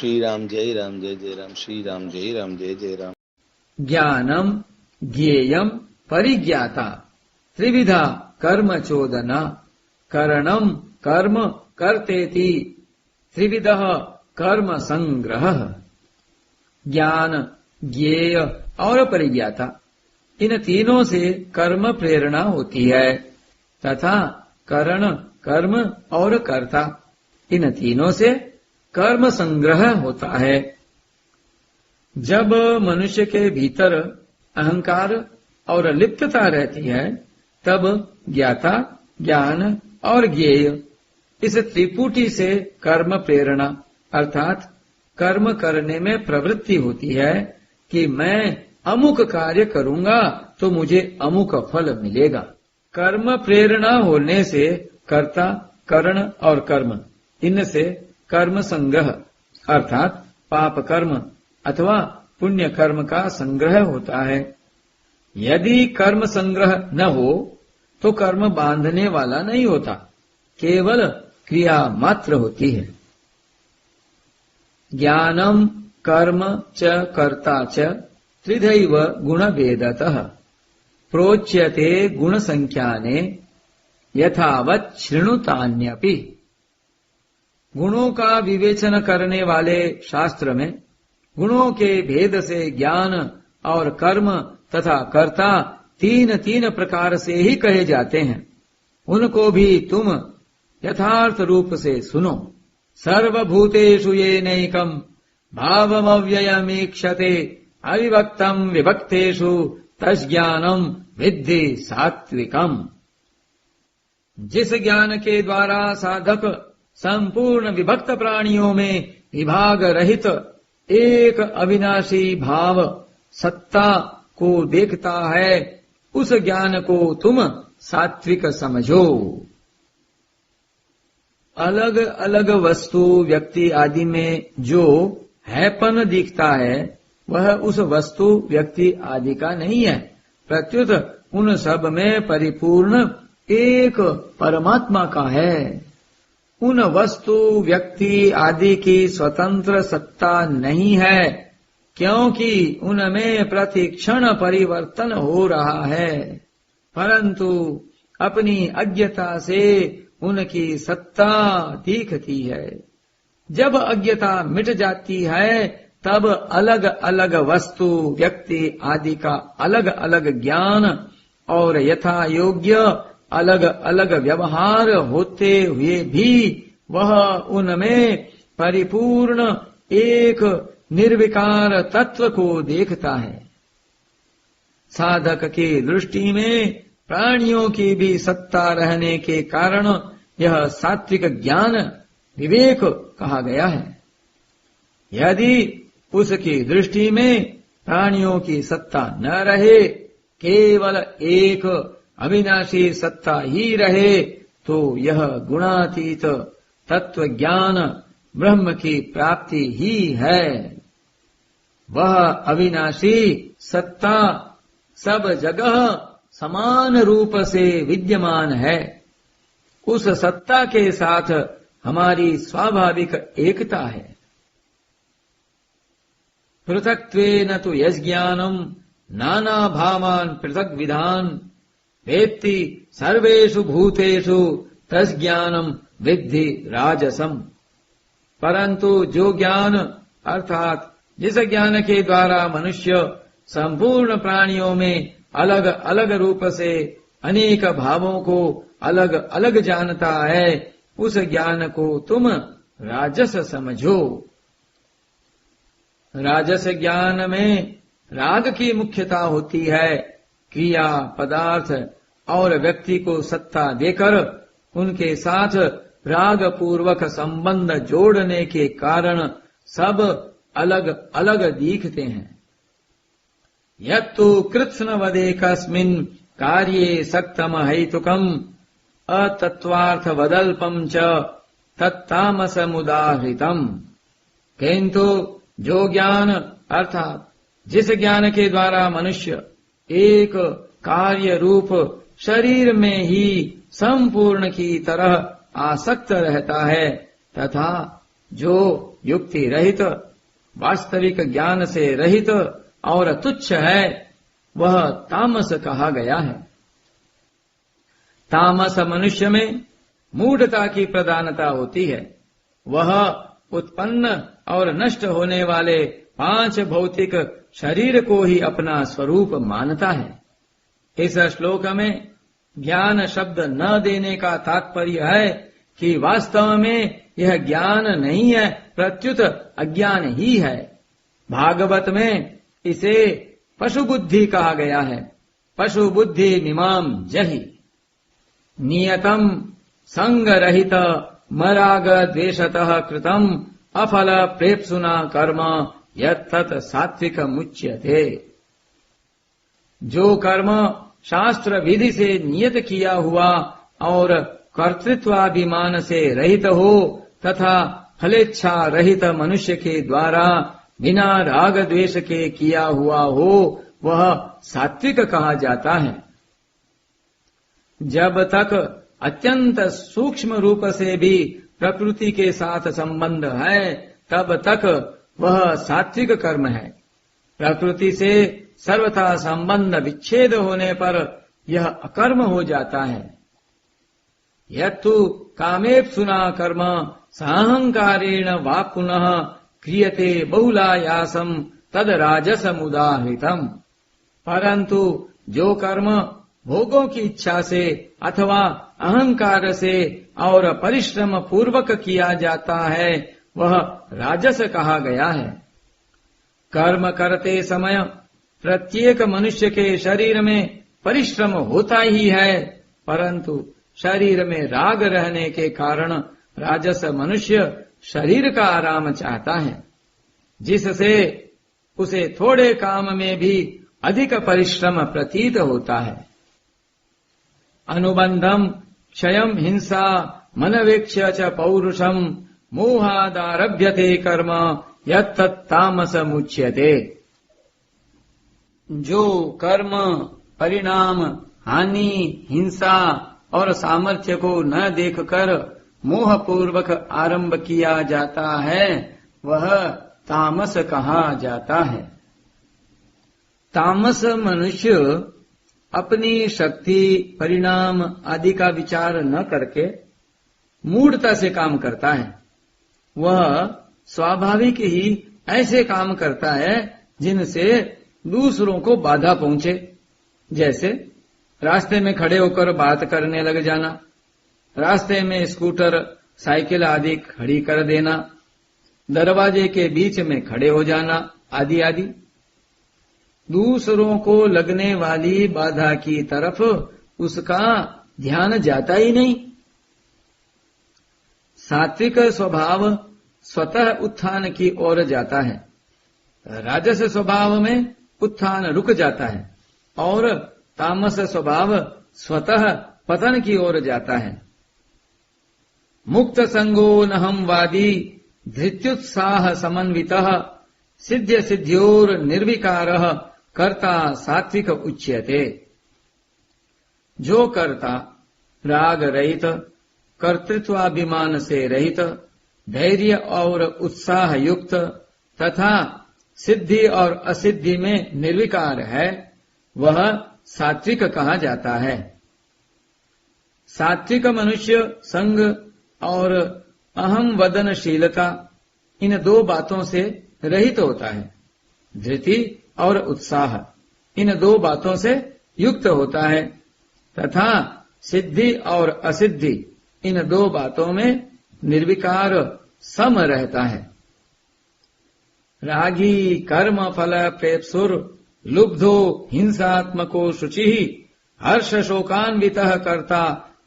श्री राम जय जय राम श्री राम जय जय राम। ज्ञानम ज्ञेयम परिज्ञाता त्रिविधा कर्म चोदना करणम कर्म कर्तेति त्रिविधः कर्म संग्रह। ज्ञान, ज्ञेय और परिज्ञाता, इन तीनों से कर्म प्रेरणा होती है तथा करण, कर्म और कर्ता, इन तीनों से कर्म संग्रह होता है। जब मनुष्य के भीतर अहंकार और लिप्तता रहती है तब ज्ञाता, ज्ञान और ज्ञेय, इस त्रिपुटी से कर्म प्रेरणा अर्थात कर्म करने में प्रवृत्ति होती है कि मैं अमुक कार्य करूंगा तो मुझे अमुक फल मिलेगा। कर्म प्रेरणा होने से कर्ता, करण और कर्म, इनसे कर्म संग्रह अर्थात पाप कर्म अथवा पुण्य कर्म का संग्रह होता है। यदि कर्म संग्रह न हो तो कर्म बांधने वाला नहीं होता, केवल क्रिया मात्र होती है। ज्ञानम कर्म च कर्ता च त्रिधैव गुणभेदतः प्रोच्यते गुण संख्याने यथावत् शृणुतान्यपि। गुणों का विवेचन करने वाले शास्त्र में गुणों के भेद से ज्ञान और कर्म तथा कर्ता तीन तीन प्रकार से ही कहे जाते हैं, उनको भी तुम यथार्थ रूप से सुनो। सर्वभूतेषु येनैकम् भावमव्ययमीक्षते अविभक्तम् विभक्तेषु तज्ज्ञानम् विद्धि सात्विकम्। जिस ज्ञान के द्वारा साधक संपूर्ण विभक्त प्राणियों में विभाग रहित एक अविनाशी भाव सत्ता को देखता है, उस ज्ञान को तुम सात्विक समझो। अलग अलग वस्तु, व्यक्ति आदि में जो हैपन दिखता है वह उस वस्तु, व्यक्ति आदि का नहीं है, प्रत्युत उन सब में परिपूर्ण एक परमात्मा का है। उन वस्तु, व्यक्ति आदि की स्वतंत्र सत्ता नहीं है, क्योंकि उनमें प्रतिक्षण परिवर्तन हो रहा है, परंतु अपनी अज्ञता से उनकी सत्ता दिखती है। जब अज्ञता मिट जाती है तब अलग अलग वस्तु, व्यक्ति आदि का अलग अलग ज्ञान और यथा योग्य अलग अलग व्यवहार होते हुए भी वह उनमें परिपूर्ण एक निर्विकार तत्व को देखता है। साधक की दृष्टि में प्राणियों की भी सत्ता रहने के कारण यह सात्विक ज्ञान विवेक कहा गया है। यदि उसकी दृष्टि में प्राणियों की सत्ता न रहे, केवल एक अविनाशी सत्ता ही रहे, तो यह गुणातीत तत्व ज्ञान ब्रह्म की प्राप्ति ही है। वह अविनाशी सत्ता सब जगह समान रूप से विद्यमान है। उस सत्ता के साथ हमारी स्वाभाविक एकता है। पृथक्त्वेन तु यज्ञानम् नाना भावान् पृथक विधान वेत्ति सर्वेषु भूतेषु तज्ज्ञानम् विद्धि राजसम। परंतु जो ज्ञान अर्थात जिस ज्ञान के द्वारा मनुष्य संपूर्ण प्राणियों में अलग अलग रूप से अनेक भावों को अलग अलग जानता है, उस ज्ञान को तुम राजस समझो। राजस ज्ञान में राग की मुख्यता होती है। क्रिया, पदार्थ और व्यक्ति को सत्ता देकर उनके साथ राग पूर्वक संबंध जोड़ने के कारण सब अलग अलग दिखते हैं। यत्तु कृत्स्नवदेकस्मिन् कार्ये सक्तम हेतुकम् अतत्वार्थवदल्पम् च तत्तामसमुदाहृतम्। किंतु जो ज्ञान अर्थात जिस ज्ञान के द्वारा मनुष्य एक कार्य रूप शरीर में ही संपूर्ण की तरह आसक्त रहता है, तथा जो युक्ति रहित, वास्तविक ज्ञान से रहित और तुच्छ है, वह तामस कहा गया है। तामस मनुष्य में मूढ़ता की प्रधानता होती है। वह उत्पन्न और नष्ट होने वाले 5 भौतिक शरीर को ही अपना स्वरूप मानता है। इस श्लोक में ज्ञान शब्द न देने का तात्पर्य है कि वास्तव में यह ज्ञान नहीं है, प्रत्युत अज्ञान ही है। भागवत में इसे पशु बुद्धि कहा गया है। पशु बुद्धि मिमाम जहि नियतम संग रहित मराग द्वेषतः कृतम अफल प्रेप्सुना कर्म यत्तत् सात्विक मुच्यते। जो कर्म शास्त्र विधि से नियत किया हुआ और कर्तृत्वाभिमान से रहित हो तथा फलेच्छा रहित मनुष्य के द्वारा बिना राग द्वेष के किया हुआ हो, वह सात्विक कहा जाता है। जब तक अत्यंत सूक्ष्म रूप से भी प्रकृति के साथ संबंध है, तब तक वह सात्विक कर्म है। प्रकृति से सर्वथा संबंध विच्छेद होने पर यह अकर्म हो जाता है। यत्तु कामेप्सुना कर्म साहंकारेण वा पुनः क्रियते बहुलायासम तद राजसमुदाहृतम। परंतु जो कर्म भोगों की इच्छा से अथवा अहंकार से और परिश्रम पूर्वक किया जाता है, वह राजस कहा गया है। कर्म करते समय प्रत्येक मनुष्य के शरीर में परिश्रम होता ही है, परंतु शरीर में राग रहने के कारण राजस मनुष्य शरीर का आराम चाहता है, जिससे उसे थोड़े काम में भी अधिक परिश्रम प्रतीत होता है। अनुबंधम क्षयम हिंसा मनवेक्ष्य च पौरुषम मोहादारभ्यते कर्म यत्तत्तामस मुच्यते। जो कर्म परिणाम हानि हिंसा और सामर्थ्य को न देखकर मोह पूर्वक आरंभ किया जाता है, वह तामस कहा जाता है। तामस मनुष्य अपनी शक्ति परिणाम आदि का विचार न करके मूढ़ता से काम करता है। वह स्वाभाविक ही ऐसे काम करता है जिनसे दूसरों को बाधा पहुंचे, जैसे रास्ते में खड़े होकर बात करने लग जाना, रास्ते में स्कूटर साइकिल आदि खड़ी कर देना, दरवाजे के बीच में खड़े हो जाना आदि आदि। दूसरों को लगने वाली बाधा की तरफ उसका ध्यान जाता ही नहीं। सात्विक स्वभाव स्वतः उत्थान की ओर जाता है, राजस स्वभाव में उत्थान रुक जाता है और तामस स्वभाव स्वतः पतन की ओर जाता है। मुक्त संगो नहम वादी धृत्युत्साह समन्वितः सिद्ध सिद्ध्योर निर्विकारः कर्ता सात्विक उच्यते। जो कर्ता राग रहित, कर्तृत्वाभिमान से रहित, धैर्य और उत्साह युक्त तथा सिद्धि और असिद्धि में निर्विकार है, वह सात्विक कहा जाता है। सात्विक मनुष्य संग और अहम वदनशीलता इन 2 बातों से रहित होता है। धृति और उत्साह इन 2 बातों से युक्त होता है तथा सिद्धि और असिद्धि इन 2 बातों में निर्विकार सम रहता है। रागी कर्म फल प्रेप्सुर लुब्धो हिंसात्मको शुचि हर्ष शोकान्वितः कर्ता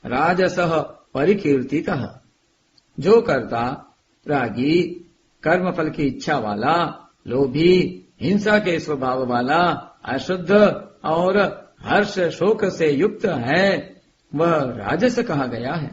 राजसः परिकीर्तितः। जो कर्ता रागी, कर्मफल की इच्छा वाला, लोभी, हिंसा के स्वभाव वाला, अशुद्ध और हर्ष शोक से युक्त है, वह राजस कहा गया है।